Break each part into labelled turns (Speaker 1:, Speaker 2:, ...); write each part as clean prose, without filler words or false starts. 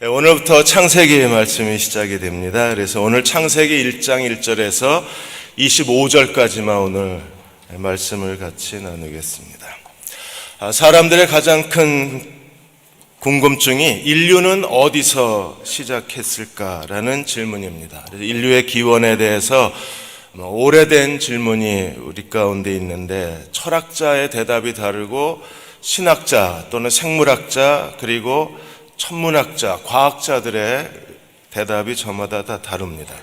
Speaker 1: 오늘부터 창세기의 말씀이 시작이 됩니다. 그래서 오늘 창세기 1장 1절에서 25절까지만 오늘 말씀을 같이 나누겠습니다. 사람들의 가장 큰 궁금증이 인류는 어디서 시작했을까라는 질문입니다. 그래서 인류의 기원에 대해서 오래된 질문이 우리 가운데 있는데 철학자의 대답이 다르고 신학자 또는 생물학자 그리고 천문학자, 과학자들의 대답이 저마다 다 다릅니다.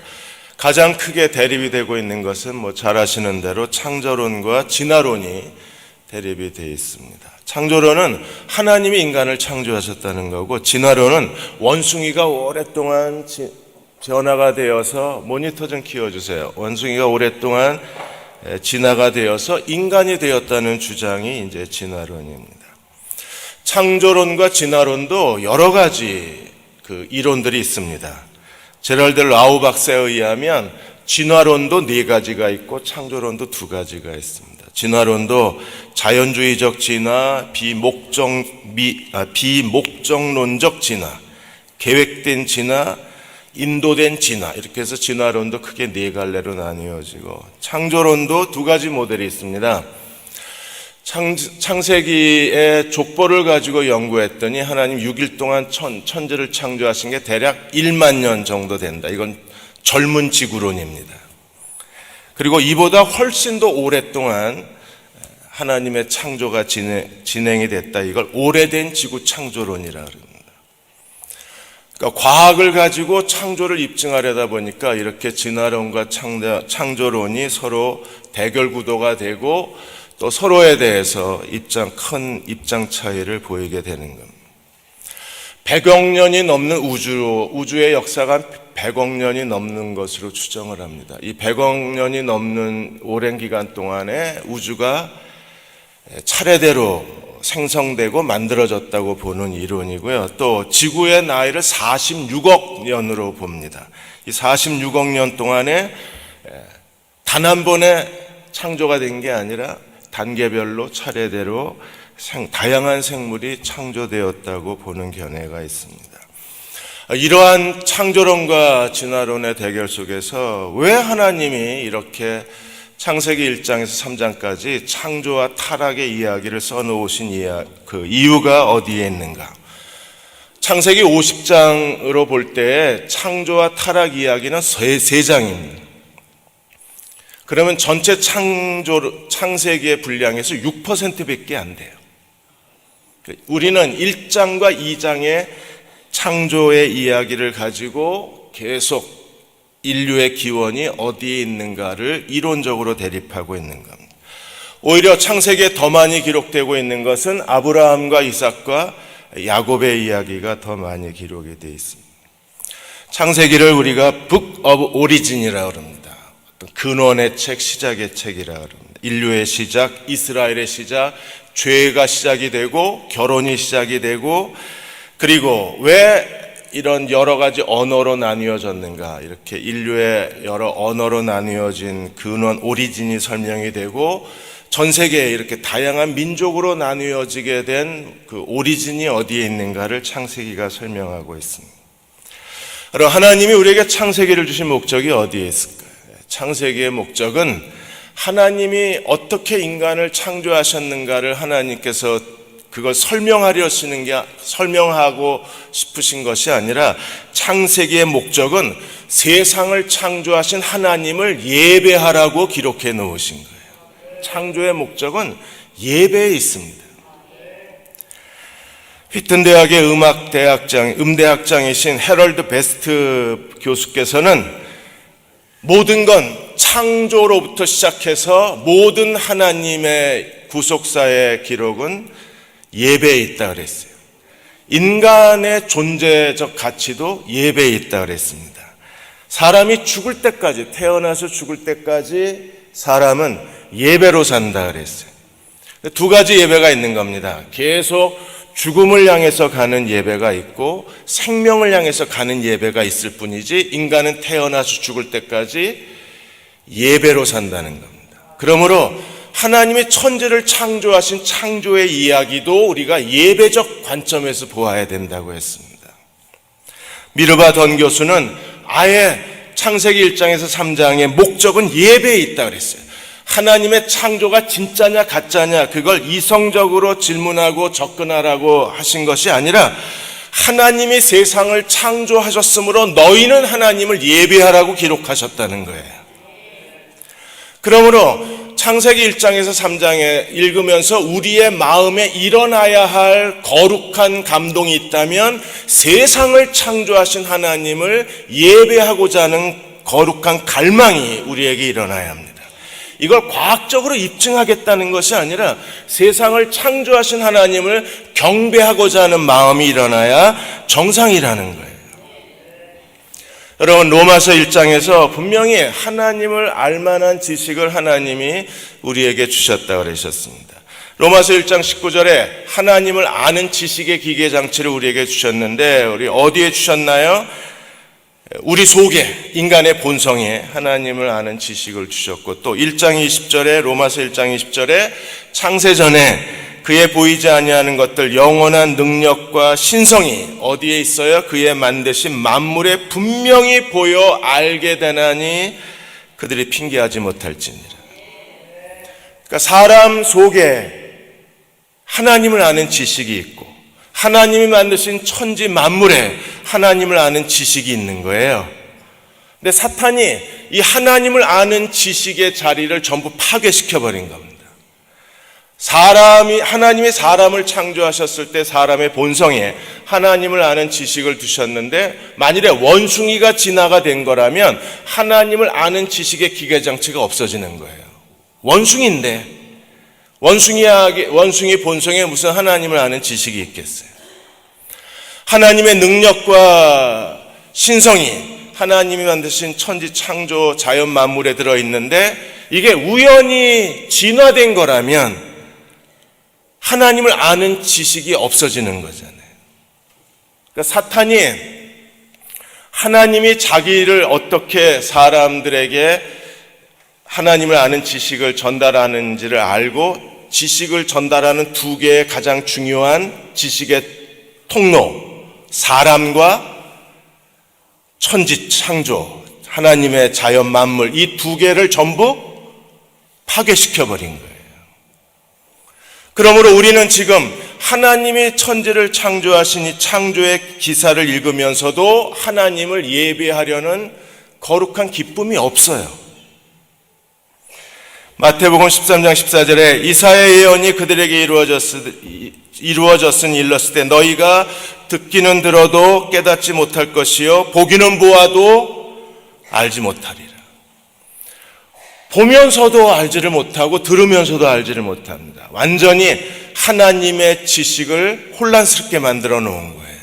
Speaker 1: 가장 크게 대립이 되고 있는 것은 잘 아시는 대로 창조론과 진화론이 대립이 되어 있습니다. 창조론은 하나님이 인간을 창조하셨다는 거고, 진화론은 원숭이가 오랫동안 변화가 되어서, 모니터 좀 키워주세요. 원숭이가 오랫동안 진화가 되어서 인간이 되었다는 주장이 이제 진화론입니다. 창조론과 진화론도 여러 가지 이론들이 있습니다. 제럴드 라우 박사에 의하면 진화론도 4가지가 있고 창조론도 2가지가 있습니다. 진화론도 자연주의적 진화, 비목적론적 진화, 계획된 진화, 인도된 진화, 이렇게 해서 진화론도 크게 4갈래로 나뉘어지고, 창조론도 2가지 모델이 있습니다. 창세기의 족보를 가지고 연구했더니 하나님 6일 동안 천지를 창조하신 게 대략 1만 년 정도 된다. 이건 젊은 지구론입니다. 그리고 이보다 훨씬 더 오랫동안 하나님의 창조가 진행이 됐다. 이걸 오래된 지구 창조론이라 그럽니다. 그러니까 과학을 가지고 창조를 입증하려다 보니까 이렇게 진화론과 창조론이 서로 대결 구도가 되고 또 서로에 대해서 큰 입장 차이를 보이게 되는 겁니다. 100억 년이 넘는 우주의 역사가 100억 년이 넘는 것으로 추정을 합니다. 이 100억 년이 넘는 오랜 기간 동안에 우주가 차례대로 생성되고 만들어졌다고 보는 이론이고요. 또 지구의 나이를 46억 년으로 봅니다. 이 46억 년 동안에 단 한 번에 창조가 된 게 아니라 단계별로 차례대로 다양한 생물이 창조되었다고 보는 견해가 있습니다. 이러한 창조론과 진화론의 대결 속에서 왜 하나님이 이렇게 창세기 1장에서 3장까지 창조와 타락의 이야기를 써놓으신 이유가 어디에 있는가? 창세기 50장으로 볼 때 창조와 타락 이야기는 3장입니다. 그러면 전체 창세기의 분량에서 6%밖에 안 돼요. 우리는 1장과 2장의 창조의 이야기를 가지고 계속 인류의 기원이 어디에 있는가를 이론적으로 대립하고 있는 겁니다. 오히려 창세기에 더 많이 기록되고 있는 것은 아브라함과 이삭과 야곱의 이야기가 더 많이 기록이 되어 있습니다. 창세기를 우리가 Book of Origin이라고 합니다. 근원의 책, 시작의 책이라 합니다. 인류의 시작, 이스라엘의 시작, 죄가 시작이 되고 결혼이 시작이 되고, 그리고 왜 이런 여러 가지 언어로 나뉘어졌는가, 이렇게 인류의 여러 언어로 나뉘어진 근원 오리진이 설명이 되고, 전 세계에 이렇게 다양한 민족으로 나뉘어지게 된 그 오리진이 어디에 있는가를 창세기가 설명하고 있습니다. 그럼 하나님이 우리에게 창세기를 주신 목적이 어디에 있을까요? 창세기의 목적은 하나님이 어떻게 인간을 창조하셨는가를 하나님께서 그걸 설명하고 싶으신 것이 아니라, 창세기의 목적은 세상을 창조하신 하나님을 예배하라고 기록해 놓으신 거예요. 창조의 목적은 예배에 있습니다. 휘튼 대학의 음대학장이신 헤럴드 베스트 교수께서는 모든 건 창조로부터 시작해서 모든 하나님의 구속사의 기록은 예배에 있다 그랬어요. 인간의 존재적 가치도 예배에 있다 그랬습니다. 사람이 죽을 때까지, 태어나서 죽을 때까지 사람은 예배로 산다 그랬어요. 2가지 예배가 있는 겁니다. 계속 죽음을 향해서 가는 예배가 있고 생명을 향해서 가는 예배가 있을 뿐이지, 인간은 태어나서 죽을 때까지 예배로 산다는 겁니다. 그러므로 하나님이 천지를 창조하신 창조의 이야기도 우리가 예배적 관점에서 보아야 된다고 했습니다. 미르바 던 교수는 아예 창세기 1장에서 3장의 목적은 예배에 있다 그랬어요. 하나님의 창조가 진짜냐 가짜냐 그걸 이성적으로 질문하고 접근하라고 하신 것이 아니라 하나님이 세상을 창조하셨으므로 너희는 하나님을 예배하라고 기록하셨다는 거예요. 그러므로 창세기 1장에서 3장에 읽으면서 우리의 마음에 일어나야 할 거룩한 감동이 있다면 세상을 창조하신 하나님을 예배하고자 하는 거룩한 갈망이 우리에게 일어나야 합니다. 이걸 과학적으로 입증하겠다는 것이 아니라 세상을 창조하신 하나님을 경배하고자 하는 마음이 일어나야 정상이라는 거예요. 여러분, 로마서 1장에서 분명히 하나님을 알만한 지식을 하나님이 우리에게 주셨다고 그러셨습니다. 로마서 1장 19절에 하나님을 아는 지식의 기계장치를 우리에게 주셨는데 우리 어디에 주셨나요? 우리 속에 인간의 본성에 하나님을 아는 지식을 주셨고, 또 1장 20절에 로마서 1장 20절에 창세전에 그의 보이지 아니하는 것들 영원한 능력과 신성이 어디에 있어요? 그의 만드신 만물에 분명히 보여 알게 되나니 그들이 핑계하지 못할지니라. 그러니까 사람 속에 하나님을 아는 지식이 있고 하나님이 만드신 천지 만물에 하나님을 아는 지식이 있는 거예요. 근데 사탄이 이 하나님을 아는 지식의 자리를 전부 파괴시켜버린 겁니다. 하나님이 사람을 창조하셨을 때 사람의 본성에 하나님을 아는 지식을 두셨는데 만일에 원숭이가 진화가 된 거라면 하나님을 아는 지식의 기계장치가 없어지는 거예요. 원숭이인데 원숭이 본성에 무슨 하나님을 아는 지식이 있겠어요? 하나님의 능력과 신성이 하나님이 만드신 천지 창조 자연 만물에 들어있는데 이게 우연히 진화된 거라면 하나님을 아는 지식이 없어지는 거잖아요. 그러니까 사탄이 하나님이 자기를 어떻게 사람들에게 하나님을 아는 지식을 전달하는지를 알고 지식을 전달하는 두 개의 가장 중요한 지식의 통로, 사람과 천지 창조, 하나님의 자연 만물, 이 두 개를 전부 파괴시켜버린 거예요. 그러므로 우리는 지금 하나님이 천지를 창조하신 이 창조의 기사를 읽으면서도 하나님을 예배하려는 거룩한 기쁨이 없어요. 마태복음 13장 14절에 이사야의 예언이 그들에게 이루어졌으니 일렀을 때 너희가 듣기는 들어도 깨닫지 못할 것이요 보기는 보아도 알지 못하리라. 보면서도 알지를 못하고 들으면서도 알지를 못합니다. 완전히 하나님의 지식을 혼란스럽게 만들어 놓은 거예요.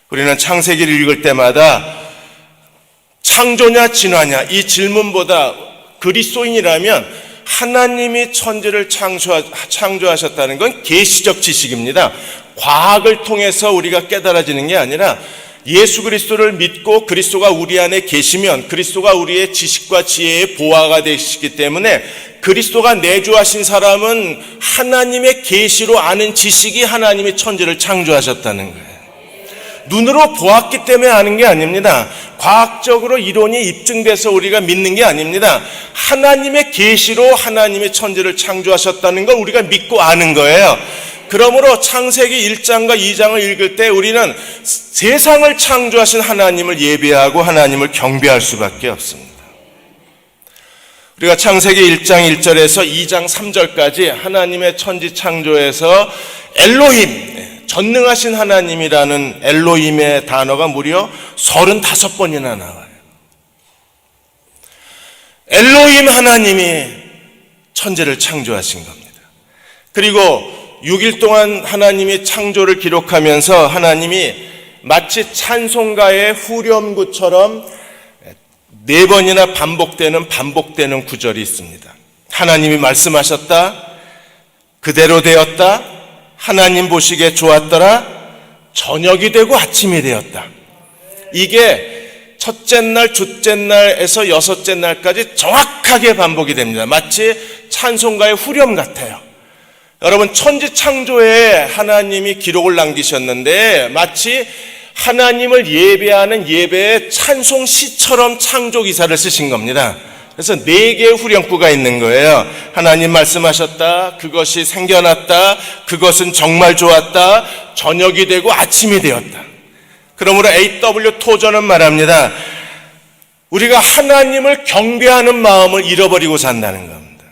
Speaker 1: 우리는 창세기를 읽을 때마다 창조냐 진화냐 이 질문보다 그리스도인이라면 하나님이 천지를 창조하셨다는 건 계시적 지식입니다. 과학을 통해서 우리가 깨달아지는 게 아니라 예수 그리스도를 믿고 그리스도가 우리 안에 계시면 그리스도가 우리의 지식과 지혜의 보화가 되시기 때문에 그리스도가 내주하신 사람은 하나님의 계시로 아는 지식이 하나님이 천지를 창조하셨다는 거예요. 눈으로 보았기 때문에 아는 게 아닙니다. 과학적으로 이론이 입증돼서 우리가 믿는 게 아닙니다. 하나님의 계시로 하나님이 천지를 창조하셨다는 걸 우리가 믿고 아는 거예요. 그러므로 창세기 1장과 2장을 읽을 때 우리는 세상을 창조하신 하나님을 예배하고 하나님을 경배할 수밖에 없습니다. 우리가 창세기 1장 1절에서 2장 3절까지 하나님의 천지 창조에서 엘로힘, 전능하신 하나님이라는 엘로힘의 단어가 무려 35번이나 나와요. 엘로힘 하나님이 천지를 창조하신 겁니다. 그리고 6일 동안 하나님이 창조를 기록하면서 하나님이 마치 찬송가의 후렴구처럼 4번이나 반복되는 구절이 있습니다. 하나님이 말씀하셨다. 그대로 되었다. 하나님 보시기에 좋았더라. 저녁이 되고 아침이 되었다. 이게 첫째 날, 둘째 날에서 여섯째 날까지 정확하게 반복이 됩니다. 마치 찬송가의 후렴 같아요. 여러분, 천지 창조에 하나님이 기록을 남기셨는데 마치 하나님을 예배하는 예배의 찬송시처럼 창조기사를 쓰신 겁니다. 그래서 4개의 후렴구가 있는 거예요. 하나님 말씀하셨다. 그것이 생겨났다. 그것은 정말 좋았다. 저녁이 되고 아침이 되었다. 그러므로 A.W. 토저는 말합니다. 우리가 하나님을 경배하는 마음을 잃어버리고 산다는 겁니다.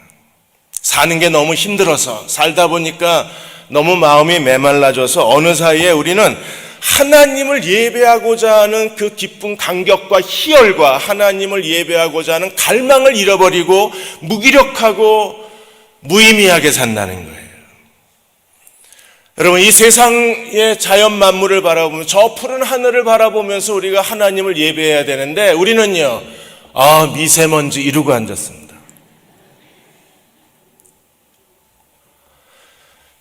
Speaker 1: 사는 게 너무 힘들어서 살다 보니까 너무 마음이 메말라져서 어느 사이에 우리는 하나님을 예배하고자 하는 그 기쁜 감격과 희열과 하나님을 예배하고자 하는 갈망을 잃어버리고 무기력하고 무의미하게 산다는 거예요. 여러분, 이 세상의 자연 만물을 바라보면서 저 푸른 하늘을 바라보면서 우리가 하나님을 예배해야 되는데 우리는요, 미세먼지 이러고 앉았습니다.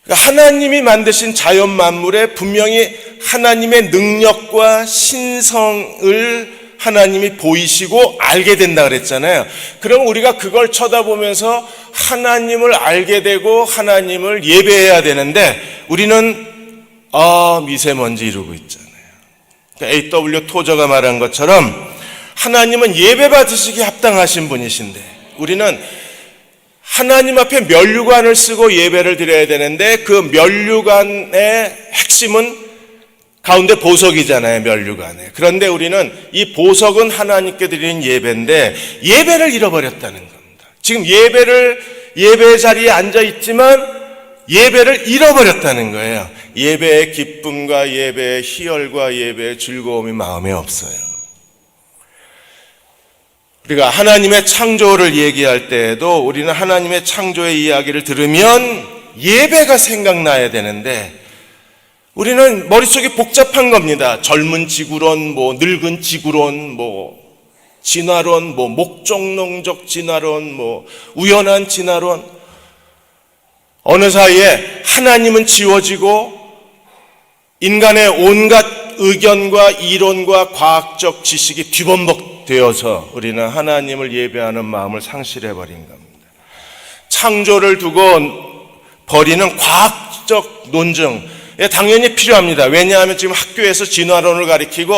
Speaker 1: 하나님이 만드신 자연 만물에 분명히 하나님의 능력과 신성을 하나님이 보이시고 알게 된다 그랬잖아요. 그럼 우리가 그걸 쳐다보면서 하나님을 알게 되고 하나님을 예배해야 되는데 우리는 미세먼지 이러고 있잖아요. 그러니까 A.W. 토저가 말한 것처럼 하나님은 예배 받으시기 합당하신 분이신데 우리는 하나님 앞에 면류관을 쓰고 예배를 드려야 되는데 그 면류관의 핵심은 가운데 보석이잖아요, 면류관에. 그런데 우리는 이 보석은 하나님께 드리는 예배인데 예배를 잃어버렸다는 겁니다. 지금 예배의 자리에 앉아 있지만 예배를 잃어버렸다는 거예요. 예배의 기쁨과 예배의 희열과 예배의 즐거움이 마음에 없어요. 우리가 하나님의 창조를 얘기할 때에도 우리는 하나님의 창조의 이야기를 들으면 예배가 생각나야 되는데 우리는 머릿속이 복잡한 겁니다. 젊은 지구론, 늙은 지구론, 진화론, 목적론적 진화론, 우연한 진화론. 어느 사이에 하나님은 지워지고 인간의 온갖 의견과 이론과 과학적 지식이 뒤범벅되어서 우리는 하나님을 예배하는 마음을 상실해버린 겁니다. 창조를 두고 버리는 과학적 논증, 당연히 필요합니다. 왜냐하면 지금 학교에서 진화론을 가르치고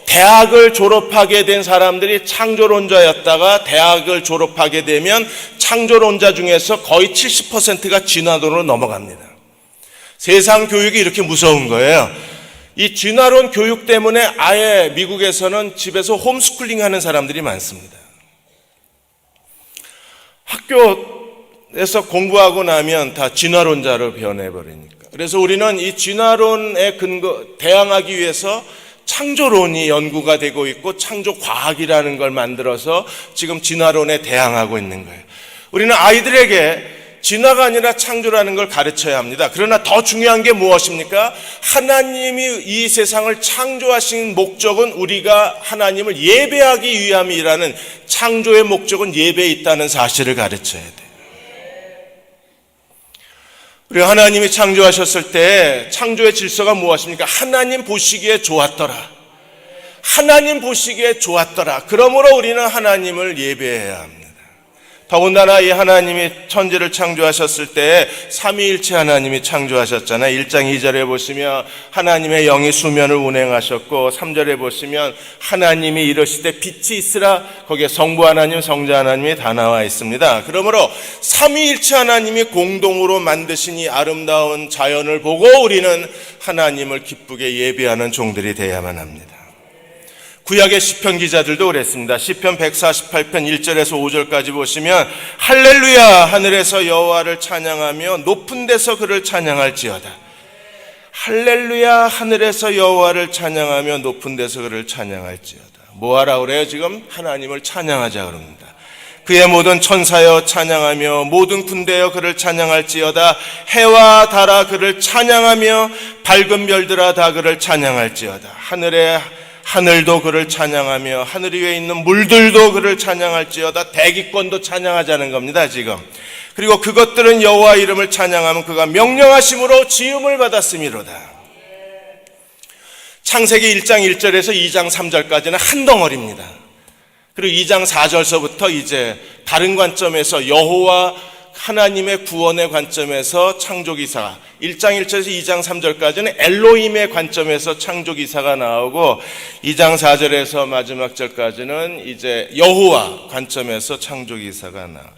Speaker 1: 대학을 졸업하게 된 사람들이 창조론자였다가 대학을 졸업하게 되면 창조론자 중에서 거의 70%가 진화론으로 넘어갑니다. 세상 교육이 이렇게 무서운 거예요. 이 진화론 교육 때문에 아예 미국에서는 집에서 홈스쿨링 하는 사람들이 많습니다. 학교에서 공부하고 나면 다 진화론자로 변해버리니까. 그래서 우리는 이 진화론에 대항하기 위해서 창조론이 연구가 되고 있고 창조과학이라는 걸 만들어서 지금 진화론에 대항하고 있는 거예요. 우리는 아이들에게 진화가 아니라 창조라는 걸 가르쳐야 합니다. 그러나 더 중요한 게 무엇입니까? 하나님이 이 세상을 창조하신 목적은 우리가 하나님을 예배하기 위함이라는 창조의 목적은 예배에 있다는 사실을 가르쳐야 돼요. 우리 하나님이 창조하셨을 때 창조의 질서가 무엇입니까? 하나님 보시기에 좋았더라. 하나님 보시기에 좋았더라. 그러므로 우리는 하나님을 예배해야 합니다. 더군다나 이 하나님이 천지를 창조하셨을 때 삼위일체 하나님이 창조하셨잖아요. 1장 2절에 보시면 하나님의 영이 수면을 운행하셨고 3절에 보시면 하나님이 이르시되 빛이 있으라. 거기에 성부 하나님, 성자 하나님이 다 나와 있습니다. 그러므로 삼위일체 하나님이 공동으로 만드신 이 아름다운 자연을 보고 우리는 하나님을 기쁘게 예배하는 종들이 되어야만 합니다. 구약의 시편 기자들도 그랬습니다. 시편 148편 1절에서 5절까지 보시면 할렐루야 하늘에서 여호와를 찬양하며 높은 데서 그를 찬양할지어다. 할렐루야 하늘에서 여호와를 찬양하며 높은 데서 그를 찬양할지어다. 뭐하라 그래요? 지금 하나님을 찬양하자 그럽니다. 그의 모든 천사여 찬양하며 모든 군대여 그를 찬양할지어다. 해와 달아 그를 찬양하며 밝은 별들아 다 그를 찬양할지어다. 하늘도 그를 찬양하며 하늘 위에 있는 물들도 그를 찬양할지어다. 대기권도 찬양하자는 겁니다 지금. 그리고 그것들은 여호와 이름을 찬양하면 그가 명령하심으로 지음을 받았음이로다. 창세기 1장 1절에서 2장 3절까지는 한 덩어리입니다. 그리고 2장 4절서부터 이제 다른 관점에서 여호와 하나님의 구원의 관점에서 창조기사가 1장 1절에서 2장 3절까지는 엘로힘의 관점에서 창조기사가 나오고 2장 4절에서 마지막 절까지는 이제 여호와 관점에서 창조기사가 나와요.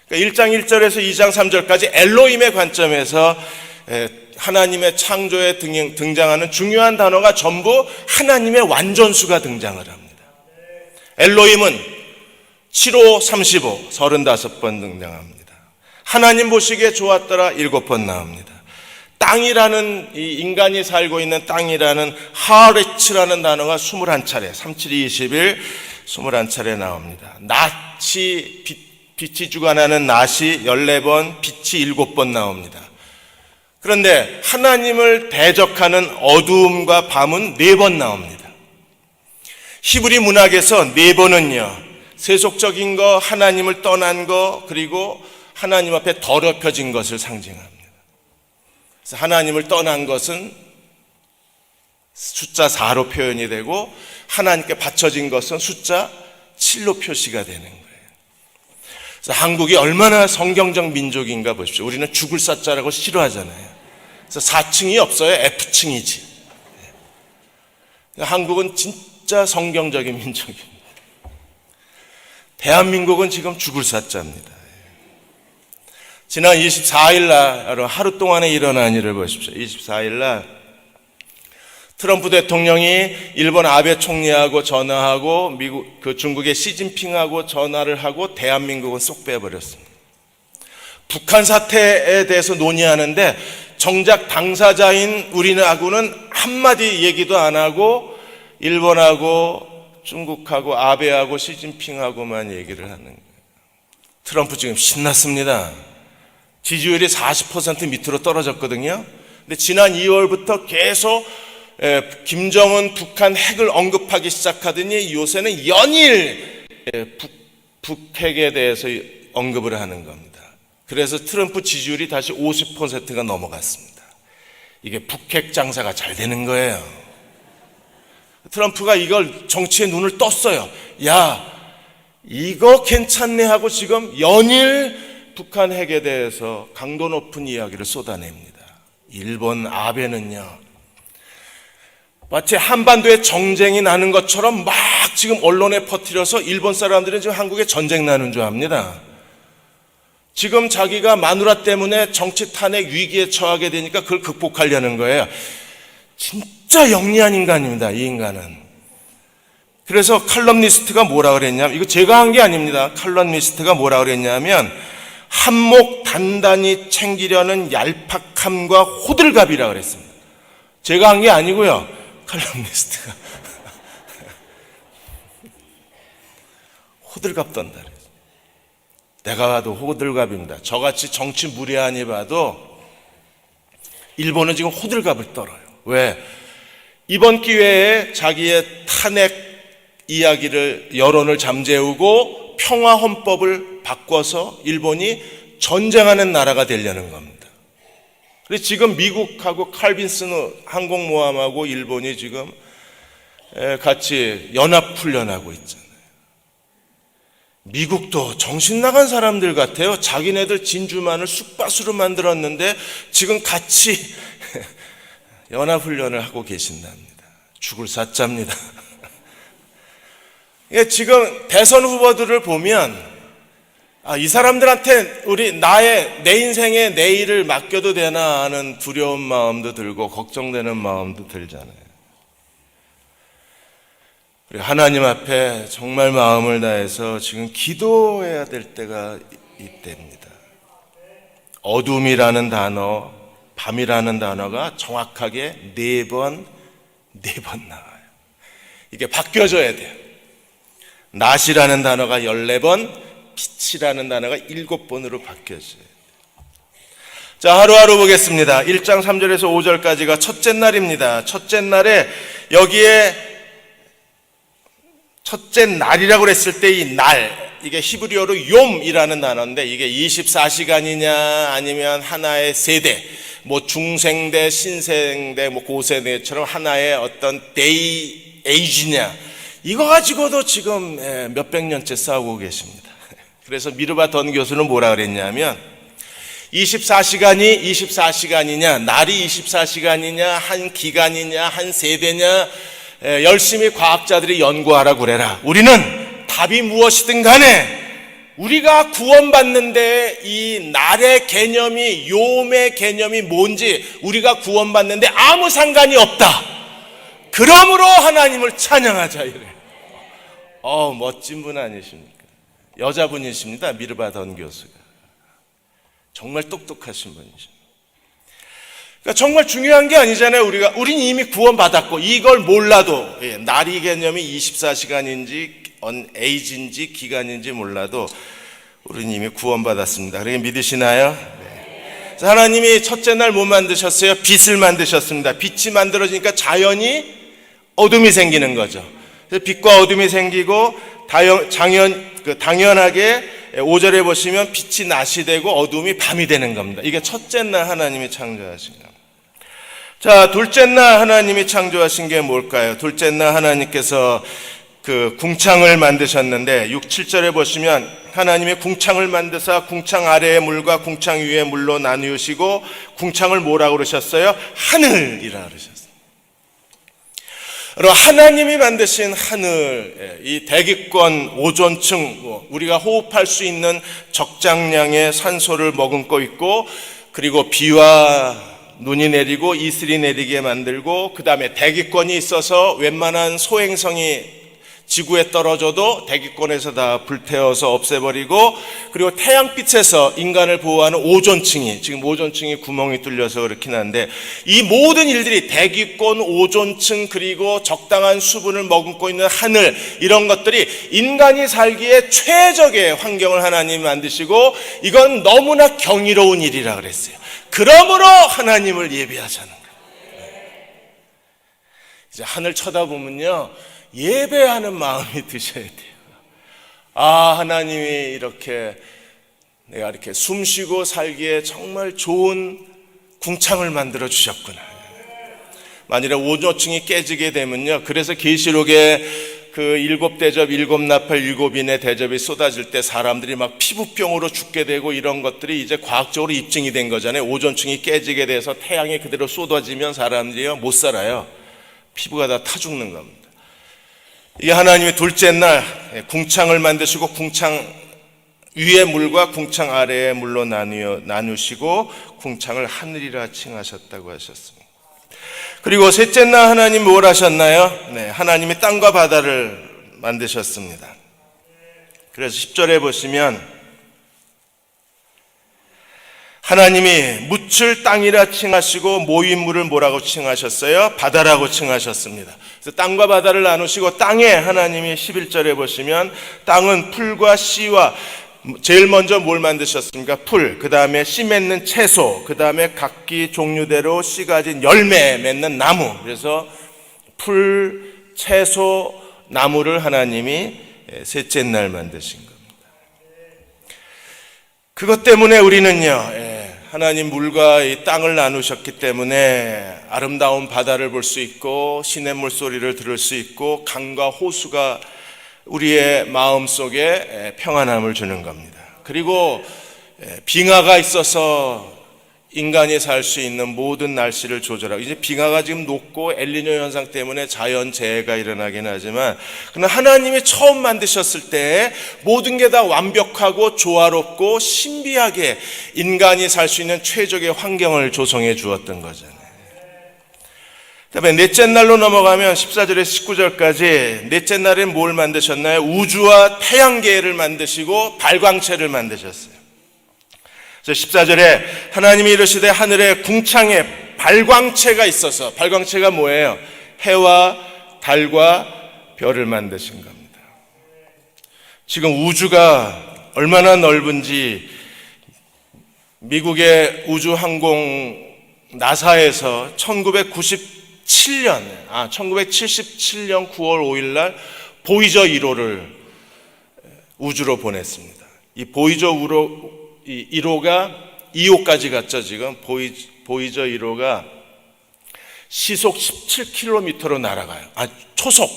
Speaker 1: 그러니까 1장 1절에서 2장 3절까지 엘로힘의 관점에서 하나님의 창조에 등장하는 중요한 단어가 전부 하나님의 완전수가 등장을 합니다. 엘로힘은 7호 35, 35번 등장합니다. 하나님 보시기에 좋았더라 7번 나옵니다. 땅이라는, 이 인간이 살고 있는 땅이라는 하레츠라는 단어가 21차례, 37, 21, 21차례 나옵니다. 낫이, 빛이 주관하는 낫이 14번, 빛이 7번 나옵니다. 그런데 하나님을 대적하는 어두움과 밤은 4번 나옵니다. 히브리 문학에서 4번은요, 세속적인 거, 하나님을 떠난 거, 그리고 하나님 앞에 더럽혀진 것을 상징합니다. 그래서 하나님을 떠난 것은 숫자 4로 표현이 되고 하나님께 바쳐진 것은 숫자 7로 표시가 되는 거예요. 그래서 한국이 얼마나 성경적 민족인가 보십시오. 우리는 죽을 사자라고 싫어하잖아요. 그래서 4층이 없어요. F층이지. 한국은 진짜 성경적인 민족입니다. 대한민국은 지금 죽을 사자입니다. 지난 24일 날 하루 동안에 일어난 일을 보십시오. 24일 날 트럼프 대통령이 일본 아베 총리하고 전화하고 미국 중국의 시진핑하고 전화를 하고 대한민국은 쏙 빼버렸습니다. 북한 사태에 대해서 논의하는데 정작 당사자인 우리하고는 한마디 얘기도 안 하고 일본하고 중국하고 아베하고 시진핑하고만 얘기를 하는 거예요. 트럼프 지금 신났습니다. 지지율이 40% 밑으로 떨어졌거든요. 근데 지난 2월부터 계속 김정은 북한 핵을 언급하기 시작하더니 요새는 연일 북핵에 대해서 언급을 하는 겁니다. 그래서 트럼프 지지율이 다시 50%가 넘어갔습니다. 이게 북핵 장사가 잘 되는 거예요. 트럼프가 이걸 정치에 눈을 떴어요. 야, 이거 괜찮네 하고 지금 연일 북한 핵에 대해서 강도 높은 이야기를 쏟아냅니다. 일본 아베는요, 마치 한반도에 정쟁이 나는 것처럼 막 지금 언론에 퍼뜨려서 일본 사람들은 지금 한국에 전쟁 나는 줄 압니다. 지금 자기가 마누라 때문에 정치 탄핵 위기에 처하게 되니까 그걸 극복하려는 거예요. 진짜 영리한 인간입니다, 이 인간은. 그래서 칼럼니스트가 뭐라 그랬냐면, 이거 제가 한 게 아닙니다. 칼럼니스트가 뭐라 그랬냐면, 한몫 단단히 챙기려는 얄팍함과 호들갑이라 그랬습니다. 제가 한 게 아니고요, 칼럼니스트가. 호들갑 떤다 그랬어요. 내가 봐도 호들갑입니다. 저같이 정치 무례하니 봐도 일본은 지금 호들갑을 떨어요. 왜? 이번 기회에 자기의 탄핵 이야기를, 여론을 잠재우고 평화 헌법을 바꿔서 일본이 전쟁하는 나라가 되려는 겁니다. 그래서 지금 미국하고 칼빈슨 항공모함하고 일본이 지금 같이 연합훈련하고 있잖아요. 미국도 정신 나간 사람들 같아요. 자기네들 진주만을 쑥밭으로 만들었는데 지금 같이 연합훈련을 하고 계신답니다. 죽을 사자입니다. 지금 대선 후보들을 보면 이 사람들한테 내 인생의 내일을 맡겨도 되나 하는 두려운 마음도 들고 걱정되는 마음도 들잖아요. 우리 하나님 앞에 정말 마음을 다해서 지금 기도해야 될 때가 이때입니다. 어둠이라는 단어, 밤이라는 단어가 정확하게 4번 나와요. 이게 바뀌어져야 돼요. 낮이라는 단어가 14번, 빛이라는 단어가 7번으로 바뀌어져요. 자, 하루하루 보겠습니다. 1장 3절에서 5절까지가 첫째 날입니다. 첫째 날에 여기에 첫째 날이라고 그랬을 때 이 날, 이게 히브리어로 욤이라는 단어인데 이게 24시간이냐 아니면 하나의 세대, 뭐 중생대, 신생대, 뭐 고세대처럼 하나의 어떤 데이 에이지냐, 이거 가지고도 지금 몇백 년째 싸우고 계십니다. 그래서 미르바 던 교수는 뭐라 그랬냐면 24시간이 24시간이냐, 날이 24시간이냐, 한 기간이냐, 한 세대냐, 열심히 과학자들이 연구하라고 그래라. 우리는 답이 무엇이든 간에 우리가 구원받는데 이 날의 개념이, 요음의 개념이 뭔지 우리가 구원받는데 아무 상관이 없다. 그러므로 하나님을 찬양하자 이래. 멋진 분 아니십니까? 여자분이십니다. 미르바 던 교수가. 정말 똑똑하신 분이십니다. 그러니까 정말 중요한 게 아니잖아요. 우린 이미 구원받았고 이걸 몰라도, 날이 개념이 24시간인지 에이지인지 기간인지 몰라도 우리는 이미 구원받았습니다. 그러게 믿으시나요? 네. 하나님이 첫째 날 뭐 만드셨어요? 빛을 만드셨습니다. 빛이 만들어지니까 자연히 어둠이 생기는 거죠. 그래서 빛과 어둠이 생기고 당연하게 5절에 보시면 빛이 낮이 되고 어둠이 밤이 되는 겁니다. 이게 첫째 날 하나님이 창조하신 겁니다. 자, 둘째 날 하나님이 창조하신 게 뭘까요? 둘째 날 하나님께서 그 궁창을 만드셨는데 6, 7절에 보시면 하나님이 궁창을 만드사 궁창 아래의 물과 궁창 위의 물로 나누시고 궁창을 뭐라고 그러셨어요? 하늘이라 그러셨어요. 하나님이 만드신 하늘, 이 대기권 오존층, 우리가 호흡할 수 있는 적장량의 산소를 머금고 있고, 그리고 비와 눈이 내리고 이슬이 내리게 만들고, 그 다음에 대기권이 있어서 웬만한 소행성이 지구에 떨어져도 대기권에서 다 불태워서 없애버리고, 그리고 태양빛에서 인간을 보호하는 오존층이, 지금 오존층이 구멍이 뚫려서 그렇긴 한데, 이 모든 일들이 대기권, 오존층, 그리고 적당한 수분을 머금고 있는 하늘, 이런 것들이 인간이 살기에 최적의 환경을 하나님이 만드시고, 이건 너무나 경이로운 일이라 그랬어요. 그러므로 하나님을 예배하자는 거예요. 이제 하늘 쳐다보면요, 예배하는 마음이 드셔야 돼요. 하나님이 내가 이렇게 숨 쉬고 살기에 정말 좋은 궁창을 만들어 주셨구나. 만일에 오존층이 깨지게 되면요, 그래서 계시록에 그 7대접, 7나팔, 7인의 대접이 쏟아질 때 사람들이 막 피부병으로 죽게 되고 이런 것들이 이제 과학적으로 입증이 된 거잖아요. 오존층이 깨지게 돼서 태양이 그대로 쏟아지면 사람들이 못 살아요. 피부가 다 타 죽는 겁니다. 이게 하나님의 둘째 날 궁창을 만드시고 궁창 위의 물과 궁창 아래의 물로 나누시고 궁창을 하늘이라 칭하셨다고 하셨습니다. 그리고 셋째 날 하나님 뭘 하셨나요? 하나님이 땅과 바다를 만드셨습니다. 그래서 10절에 보시면 하나님이 묻을 땅이라 칭하시고 모인 물을 뭐라고 칭하셨어요? 바다라고 칭하셨습니다. 그래서 땅과 바다를 나누시고 땅에 하나님이 11절에 보시면 땅은 풀과 씨와 제일 먼저 뭘 만드셨습니까? 풀, 그 다음에 씨 맺는 채소, 그 다음에 각기 종류대로 씨 가진 열매 맺는 나무. 그래서 풀, 채소, 나무를 하나님이 셋째 날 만드신 겁니다. 그것 때문에 우리는요, 하나님 물과 이 땅을 나누셨기 때문에 아름다운 바다를 볼 수 있고 시냇물 소리를 들을 수 있고 강과 호수가 우리의 마음속에 평안함을 주는 겁니다. 그리고 빙하가 있어서 인간이 살 수 있는 모든 날씨를 조절하고, 이제 빙하가 지금 녹고 엘니뇨 현상 때문에 자연재해가 일어나긴 하지만, 그러나 하나님이 처음 만드셨을 때 모든 게 다 완벽하고 조화롭고 신비하게 인간이 살 수 있는 최적의 환경을 조성해 주었던 거잖아요. 그다음에 넷째 날로 넘어가면 14절에서 19절까지 넷째 날엔 뭘 만드셨나요? 우주와 태양계를 만드시고 발광체를 만드셨어요. 14절에 하나님이 이르시되 하늘에 궁창에 발광체가 있어서, 발광체가 뭐예요? 해와 달과 별을 만드신 겁니다. 지금 우주가 얼마나 넓은지 미국의 우주항공 나사에서 1977년 9월 5일 날 보이저 1호를 우주로 보냈습니다. 이 보이저 1호가 2호까지 갔죠. 지금 보이저 1호가 시속 17km로 날아가요. 초속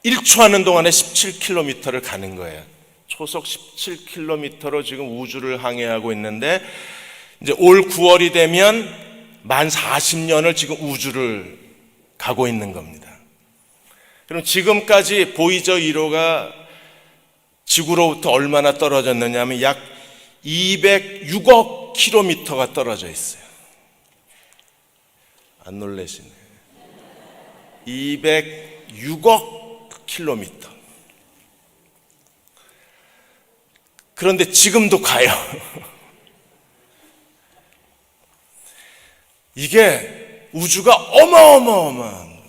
Speaker 1: 1초 하는 동안에 17km를 가는 거예요. 초속 17km로 지금 우주를 항해하고 있는데, 이제 올 9월이 되면 만 40년을 지금 우주를 가고 있는 겁니다. 그럼 지금까지 보이저 1호가 지구로부터 얼마나 떨어졌느냐 하면 약 206억 킬로미터가 떨어져 있어요. 안 놀라시네. 206억 킬로미터. 그런데 지금도 가요. 이게 우주가 어마어마한 건데.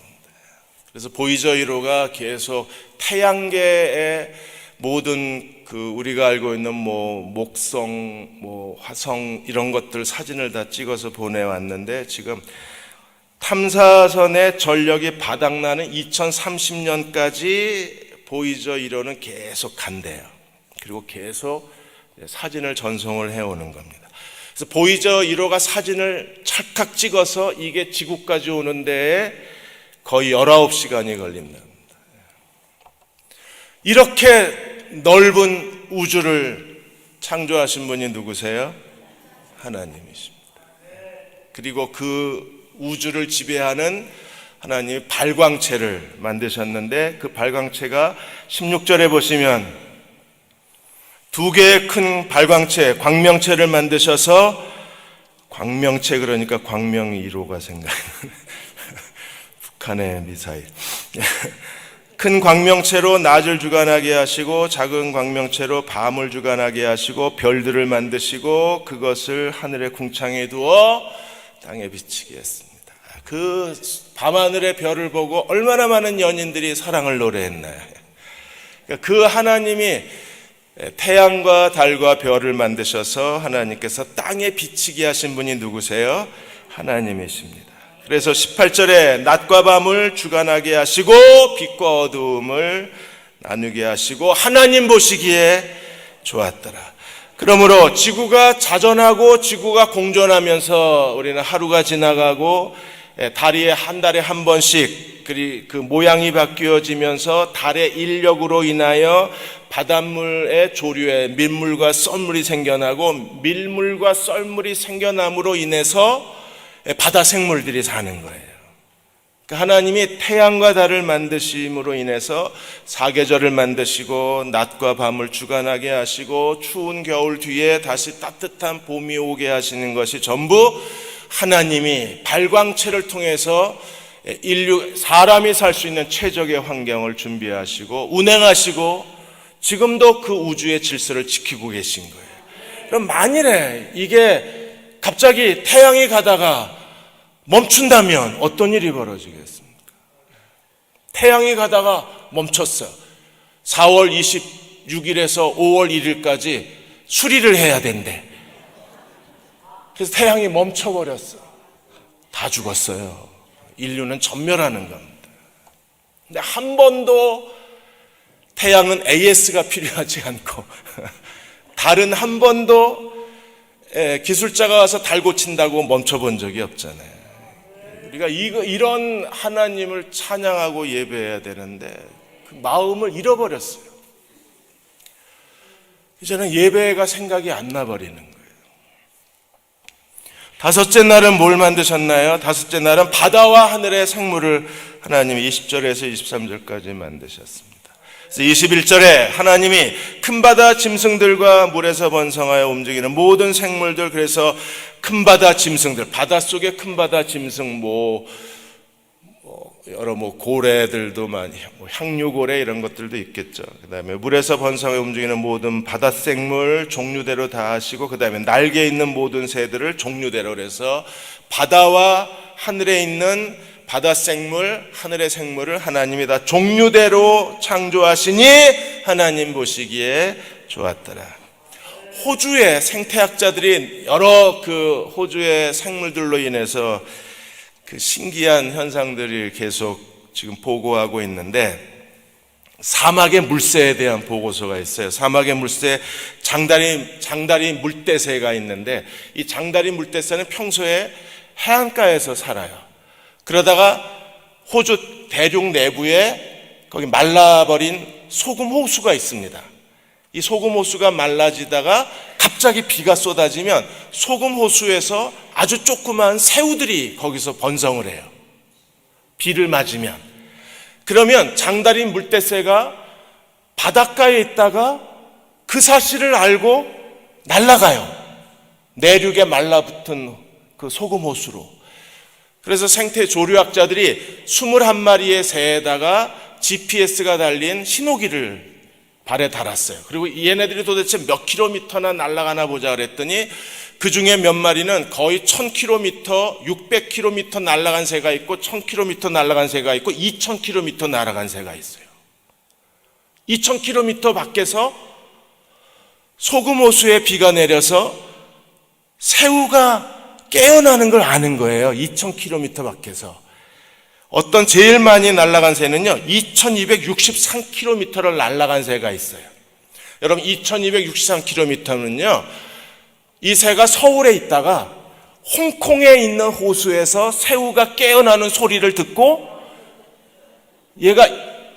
Speaker 1: 그래서 보이저 1호가 계속 태양계의 모든 우리가 알고 있는 목성, 화성 이런 것들 사진을 다 찍어서 보내왔는데, 지금 탐사선의 전력이 바닥나는 2030년까지 보이저 1호는 계속 간대요. 그리고 계속 사진을 전송을 해오는 겁니다. 그래서 보이저 1호가 사진을 찰칵 찍어서 이게 지구까지 오는 데에 거의 19시간이 걸립니다. 이렇게 넓은 우주를 창조하신 분이 누구세요? 하나님이십니다. 그리고 그 우주를 지배하는 하나님이 발광체를 만드셨는데, 그 발광체가 16절에 보시면 두 개의 큰 발광체, 광명체를 만드셔서, 광명체 그러니까 광명 1호가 생각나는 북한의 미사일. 큰 광명체로 낮을 주관하게 하시고 작은 광명체로 밤을 주관하게 하시고 별들을 만드시고 그것을 하늘의 궁창에 두어 땅에 비치게 했습니다. 그 밤하늘의 별을 보고 얼마나 많은 연인들이 사랑을 노래했나요? 그 하나님이 태양과 달과 별을 만드셔서 하나님께서 땅에 비치게 하신 분이 누구세요? 하나님이십니다. 그래서 18절에 낮과 밤을 주관하게 하시고 빛과 어두움을 나누게 하시고 하나님 보시기에 좋았더라. 그러므로 지구가 자전하고 지구가 공전하면서 우리는 하루가 지나가고 달에 한 번씩 그 모양이 바뀌어지면서 달의 인력으로 인하여 바닷물의 조류에 밀물과 썰물이 생겨나고 밀물과 썰물이 생겨남으로 인해서 바다 생물들이 사는 거예요. 하나님이 태양과 달을 만드심으로 인해서 사계절을 만드시고 낮과 밤을 주관하게 하시고 추운 겨울 뒤에 다시 따뜻한 봄이 오게 하시는 것이 전부 하나님이 발광체를 통해서 사람이 살 수 있는 최적의 환경을 준비하시고 운행하시고 지금도 그 우주의 질서를 지키고 계신 거예요. 그럼 만일에 이게 갑자기 태양이 가다가 멈춘다면 어떤 일이 벌어지겠습니까? 태양이 가다가 멈췄어요. 4월 26일에서 5월 1일까지 수리를 해야 된대. 그래서 태양이 멈춰버렸어. 다 죽었어요. 인류는 전멸하는 겁니다. 근데 한 번도 태양은 AS가 필요하지 않고 달은 한 번도 기술자가 와서 달 고친다고 멈춰본 적이 없잖아요. 우리가 이런 하나님을 찬양하고 예배해야 되는데 그 마음을 잃어버렸어요. 이제는 예배가 생각이 안 나버리는 거예요. 다섯째 날은 뭘 만드셨나요? 다섯째 날은 바다와 하늘의 생물을 하나님이 20절에서 23절까지 만드셨습니다. 21절에 하나님이 큰 바다 짐승들과 물에서 번성하여 움직이는 모든 생물들, 그래서 큰 바다 짐승들, 바닷속에 큰 바다 짐승, 여러 고래들도 많이, 향유고래 이런 것들도 있겠죠. 그 다음에 물에서 번성하여 움직이는 모든 바닷생물 종류대로 다 하시고, 그 다음에 날개 있는 모든 새들을 종류대로 해서 바다와 하늘에 있는 바닷생물, 하늘의 생물을 하나님이 다 종류대로 창조하시니 하나님 보시기에 좋았더라. 호주의 생태학자들이 여러 그 호주의 생물들로 인해서 그 신기한 현상들을 계속 지금 보고하고 있는데, 사막의 물새에 대한 보고서가 있어요. 사막의 물새, 장다리 물대새가 있는데, 이 장다리 물대새는 평소에 해안가에서 살아요. 그러다가 호주 대륙 내부에 거기 말라버린 소금 호수가 있습니다. 이 소금 호수가 말라지다가 갑자기 비가 쏟아지면 소금 호수에서 아주 조그마한 새우들이 거기서 번성을 해요. 비를 맞으면. 그러면 장다리 물대새가 바닷가에 있다가 그 사실을 알고 날아가요. 내륙에 말라붙은 그 소금 호수로. 그래서 생태 조류학자들이 21마리의 새에다가 GPS가 달린 신호기를 발에 달았어요. 그리고 얘네들이 도대체 몇 킬로미터나 날아가나 보자 그랬더니 그 중에 몇 마리는 거의 1000km, 600km 날아간 새가 있고 1000km 날아간 새가 있고 2000km 날아간 새가 있어요. 2000km 밖에서 소금 호수에 비가 내려서 새우가 깨어나는 걸 아는 거예요. 2000km 밖에서. 어떤 제일 많이 날아간 새는요 2263km를 날아간 새가 있어요. 여러분 2263km면요 이 새가 서울에 있다가 홍콩에 있는 호수에서 새우가 깨어나는 소리를 듣고 얘가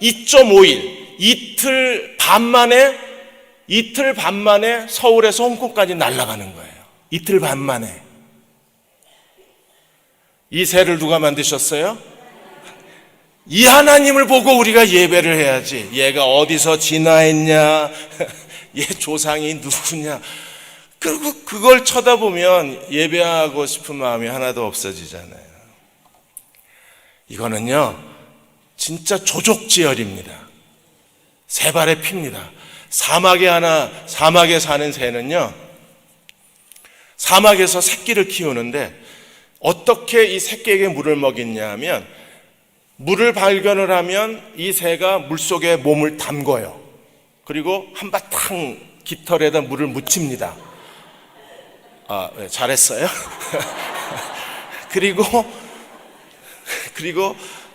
Speaker 1: 2.5일 이틀 반 만에 서울에서 홍콩까지 날아가는 거예요. 이틀 반 만에. 이 새를 누가 만드셨어요? 이 하나님을 보고 우리가 예배를 해야지. 얘가 어디서 진화했냐, 얘 조상이 누구냐. 그리고 그걸 쳐다보면 예배하고 싶은 마음이 하나도 없어지잖아요. 이거는요 진짜 조족지혈입니다. 세 발의 피입니다. 사막에 사는 새는요 사막에서 새끼를 키우는데 어떻게 이 새끼에게 물을 먹이냐 하면 물을 발견을 하면 이 새가 물속에 몸을 담궈요. 그리고 한바탕 깃털에다 물을 묻힙니다. 네, 잘했어요. 그리고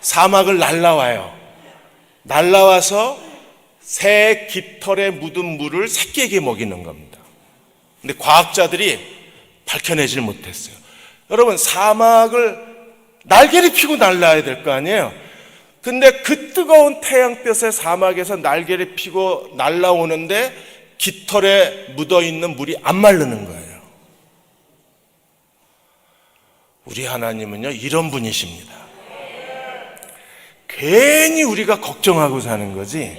Speaker 1: 사막을 날라와요. 날라와서 새 깃털에 묻은 물을 새끼에게 먹이는 겁니다. 근데 과학자들이 밝혀내질 못했어요. 여러분 사막을 날개를 펴고 날아야 될 거 아니에요. 근데 그 뜨거운 태양볕에 사막에서 날개를 펴고 날아오는데 깃털에 묻어있는 물이 안 마르는 거예요. 우리 하나님은요 이런 분이십니다. 괜히 우리가 걱정하고 사는 거지.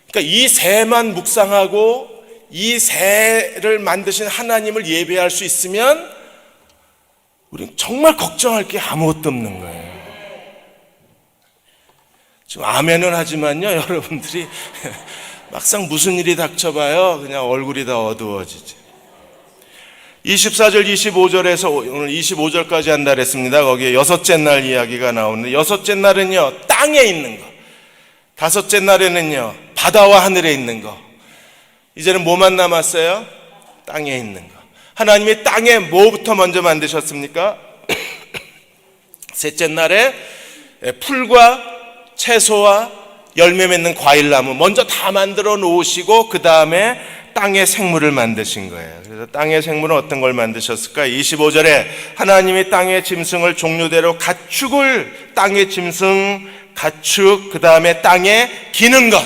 Speaker 1: 그러니까 이 새만 묵상하고 이 새를 만드신 하나님을 예배할 수 있으면 우리는 정말 걱정할 게 아무것도 없는 거예요. 지금 아멘은 하지만요 여러분들이 막상 무슨 일이 닥쳐봐요 그냥 얼굴이 다 어두워지지. 24절 25절에서 오늘 25절까지 한다 그랬습니다. 거기에 여섯째 날 이야기가 나오는데 여섯째 날은요 땅에 있는 거, 다섯째 날에는요 바다와 하늘에 있는 거, 이제는 뭐만 남았어요? 땅에 있는 거. 하나님이 땅에 뭐부터 먼저 만드셨습니까? 셋째 날에 풀과 채소와 열매 맺는 과일나무 먼저 다 만들어 놓으시고 그 다음에 땅의 생물을 만드신 거예요. 그래서 땅의 생물은 어떤 걸 만드셨을까? 25절에 하나님이 땅의 짐승을 종류대로 가축을, 땅의 짐승, 가축, 그 다음에 땅에 기는 것,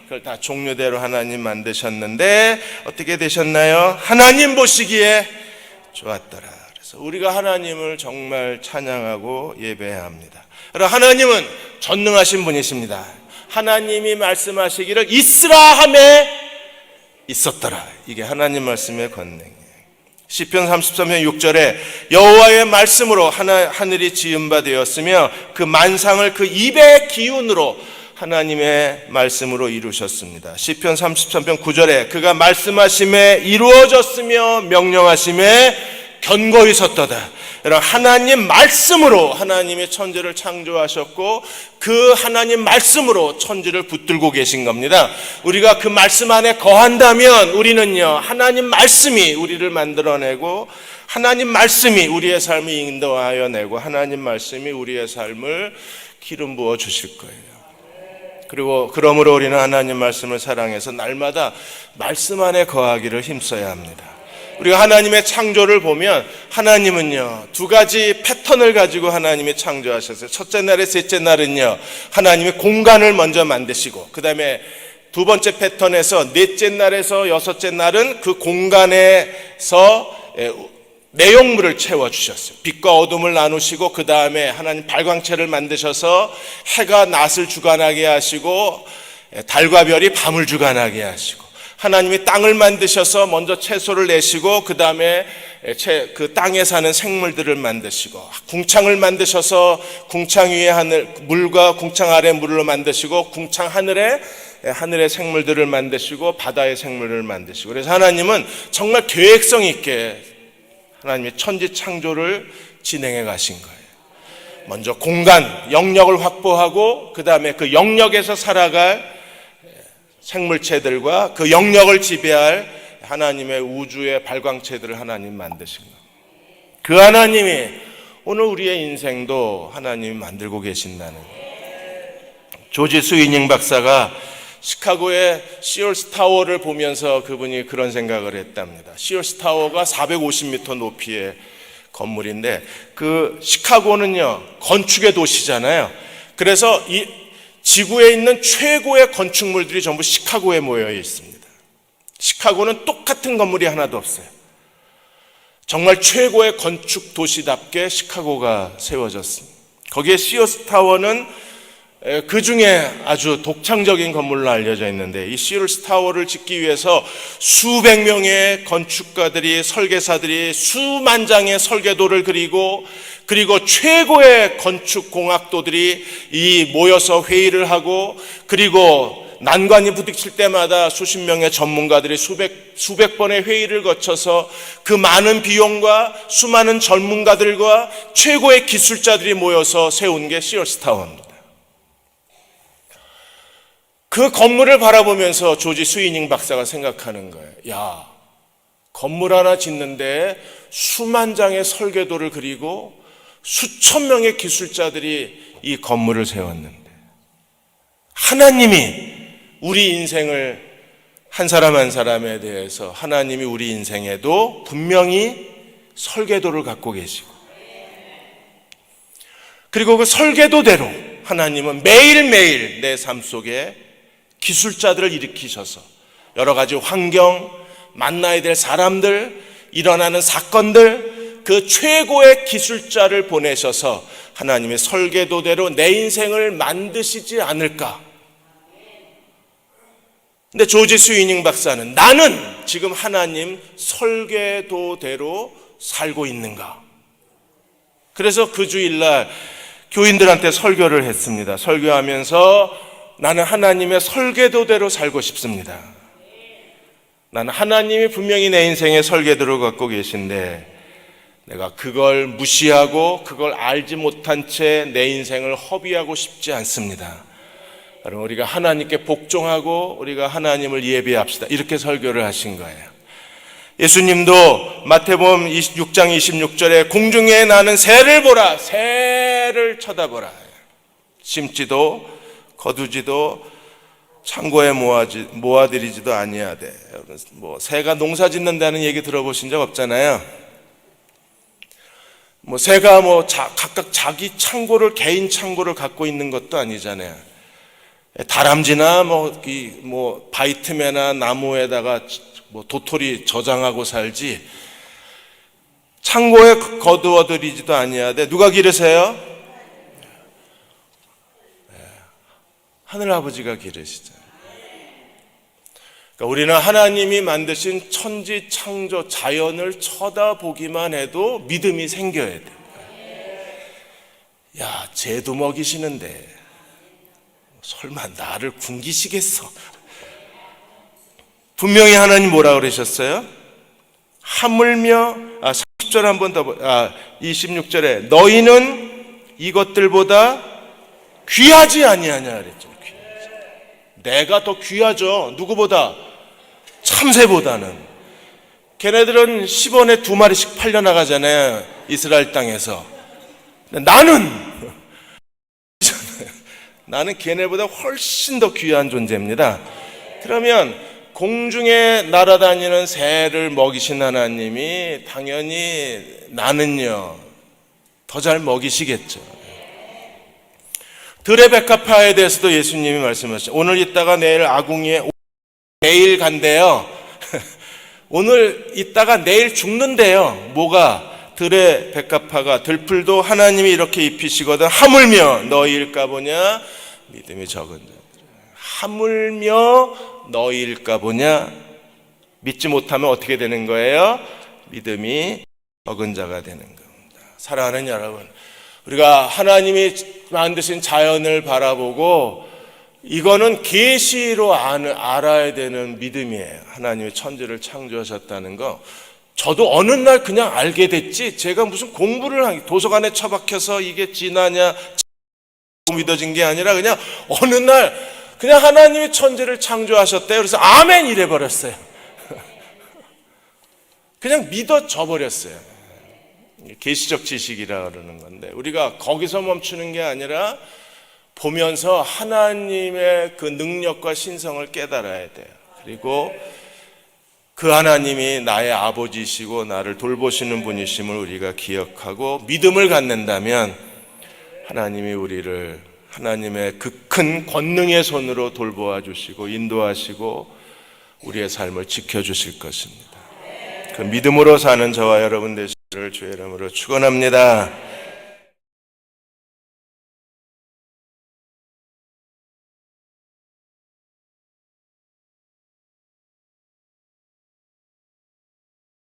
Speaker 1: 그걸 다 종류대로 하나님 만드셨는데 어떻게 되셨나요? 하나님 보시기에 좋았더라. 그래서 우리가 하나님을 정말 찬양하고 예배해야 합니다. 하나님은 전능하신 분이십니다. 하나님이 말씀하시기를 있으라 하매 있었더라. 이게 하나님 말씀의 권능이에요. 시편 33편 6절에 여호와의 말씀으로 하늘이 지은 바 되었으며 그 만상을 그 입의 기운으로 하나님의 말씀으로 이루셨습니다. 시편 33편 9절에 그가 말씀하심에 이루어졌으며 명령하심에 견고히 섰도다. 여러분 하나님 말씀으로 하나님의 천지를 창조하셨고 그 하나님 말씀으로 천지를 붙들고 계신 겁니다. 우리가 그 말씀 안에 거한다면 우리는요 하나님 말씀이 우리를 만들어내고 하나님 말씀이 우리의 삶을 인도하여 내고 하나님 말씀이 우리의 삶을 기름 부어 주실 거예요. 그리고 그러므로 우리는 하나님 말씀을 사랑해서 날마다 말씀 안에 거하기를 힘써야 합니다. 우리가 하나님의 창조를 보면 하나님은요 두 가지 패턴을 가지고 하나님이 창조하셨어요. 첫째 날에 셋째 날은요 하나님이 공간을 먼저 만드시고 그 다음에 두 번째 패턴에서 넷째 날에서 여섯째 날은 그 공간에서 내용물을 채워주셨어요. 빛과 어둠을 나누시고 그 다음에 하나님 발광체를 만드셔서 해가 낮을 주관하게 하시고 달과 별이 밤을 주관하게 하시고, 하나님이 땅을 만드셔서 먼저 채소를 내시고 그 다음에 그 땅에 사는 생물들을 만드시고, 궁창을 만드셔서 궁창 위에 하늘 물과 궁창 아래 물로 만드시고, 궁창 하늘의 생물들을 만드시고, 바다의 생물을 만드시고. 그래서 하나님은 정말 계획성 있게 하나님의 천지 창조를 진행해 가신 거예요. 먼저 공간, 영역을 확보하고 그 다음에 그 영역에서 살아갈 생물체들과 그 영역을 지배할 하나님의 우주의 발광체들을 하나님 만드신 거예요. 그 하나님이 오늘 우리의 인생도 하나님이 만들고 계신다는 거예요. 조지 스위닝 박사가 시카고의 시어스 타워를 보면서 그분이 그런 생각을 했답니다. 시어스 타워가 450m 높이의 건물인데, 그 시카고는요 건축의 도시잖아요. 그래서 이 지구에 있는 최고의 건축물들이 전부 시카고에 모여 있습니다. 시카고는 똑같은 건물이 하나도 없어요. 정말 최고의 건축 도시답게 시카고가 세워졌습니다. 거기에 시어스 타워는 그 중에 아주 독창적인 건물로 알려져 있는데, 이 시어스 타워를 짓기 위해서 수백 명의 건축가들이, 설계사들이 수만 장의 설계도를 그리고 최고의 건축공학도들이 모여서 회의를 하고, 그리고 난관이 부딪힐 때마다 수십 명의 전문가들이 수백 번의 회의를 거쳐서 그 많은 비용과 수많은 전문가들과 최고의 기술자들이 모여서 세운 게 시어스 타워입니다. 그 건물을 바라보면서 조지 스위닝 박사가 생각하는 거예요. 야, 건물 하나 짓는데 수만 장의 설계도를 그리고 수천 명의 기술자들이 이 건물을 세웠는데, 하나님이 우리 인생을 한 사람 한 사람에 대해서 하나님이 우리 인생에도 분명히 설계도를 갖고 계시고, 그리고 그 설계도대로 하나님은 매일매일 내 삶 속에 기술자들을 일으키셔서 여러 가지 환경, 만나야 될 사람들, 일어나는 사건들, 그 최고의 기술자를 보내셔서 하나님의 설계도대로 내 인생을 만드시지 않을까. 근데 조지 스위닝 박사는 나는 지금 하나님 설계도대로 살고 있는가? 그래서 그 주일날 교인들한테 설교를 했습니다. 설교하면서 나는 하나님의 설계도대로 살고 싶습니다. 나는 하나님이 분명히 내 인생의 설계도를 갖고 계신데 내가 그걸 무시하고 그걸 알지 못한 채 내 인생을 허비하고 싶지 않습니다. 여러분, 우리가 하나님께 복종하고 우리가 하나님을 예배합시다. 이렇게 설교를 하신 거예요. 예수님도 마태복음 6장 26절에 공중에 나는 새를 보라, 새를 쳐다보라. 심지도 거두지도 창고에 모아들이지도 아니하되. 새가 농사 짓는다는 얘기 들어보신 적 없잖아요. 새가 각각 자기 창고를, 개인 창고를 갖고 있는 것도 아니잖아요. 다람쥐나 바이트메나 나무에다가 도토리 저장하고 살지 창고에 거두어들이지도 아니하되. 누가 기르세요? 하늘아버지가 기르시죠. 그러니까 우리는 하나님이 만드신 천지 창조 자연을 쳐다보기만 해도 믿음이 생겨야 돼요. 야, 쟤도 먹이시는데 설마 나를 굶기시겠어? 분명히 하나님 뭐라 그러셨어요? 하물며 30절 한 번 더 26절에 너희는 이것들보다 귀하지 아니하냐 그랬죠. 내가 더 귀하죠. 누구보다? 참새보다는. 걔네들은 10원에 2마리씩 팔려나가잖아요, 이스라엘 땅에서. 나는 걔네보다 훨씬 더 귀한 존재입니다. 그러면 공중에 날아다니는 새를 먹이신 하나님이 당연히 나는요 더 잘 먹이시겠죠. 들의 백합화에 대해서도 예수님이 말씀하셨죠. 오늘 있다가 내일 아궁이에, 내일 간대요. 오늘 있다가 내일 죽는데요. 뭐가? 들의 백합화가, 들풀도 하나님이 이렇게 입히시거든 하물며 너희일까 보냐? 믿음이 적은 자들. 하물며 너희일까 보냐? 믿지 못하면 어떻게 되는 거예요? 믿음이 적은 자가 되는 겁니다. 사랑하는 여러분, 우리가 하나님이 만드신 자연을 바라보고 이거는 계시로 알아야 되는 믿음이에요. 하나님이 천지를 창조하셨다는 거. 저도 어느 날 그냥 알게 됐지, 제가 무슨 공부를 도서관에 처박혀서 이게 진하냐 믿어진 게 아니라 그냥 어느 날 그냥 하나님이 천지를 창조하셨대요. 그래서 아멘 이래버렸어요. 그냥 믿어져 버렸어요. 계시적 지식이라 그러는 건데, 우리가 거기서 멈추는 게 아니라 보면서 하나님의 그 능력과 신성을 깨달아야 돼요. 그리고 그 하나님이 나의 아버지시고 나를 돌보시는 분이심을 우리가 기억하고 믿음을 갖는다면 하나님이 우리를 하나님의 그 큰 권능의 손으로 돌보아 주시고 인도하시고 우리의 삶을 지켜주실 것입니다. 그 믿음으로 사는 저와 여러분 되시기를 주의 이름으로 축원합니다.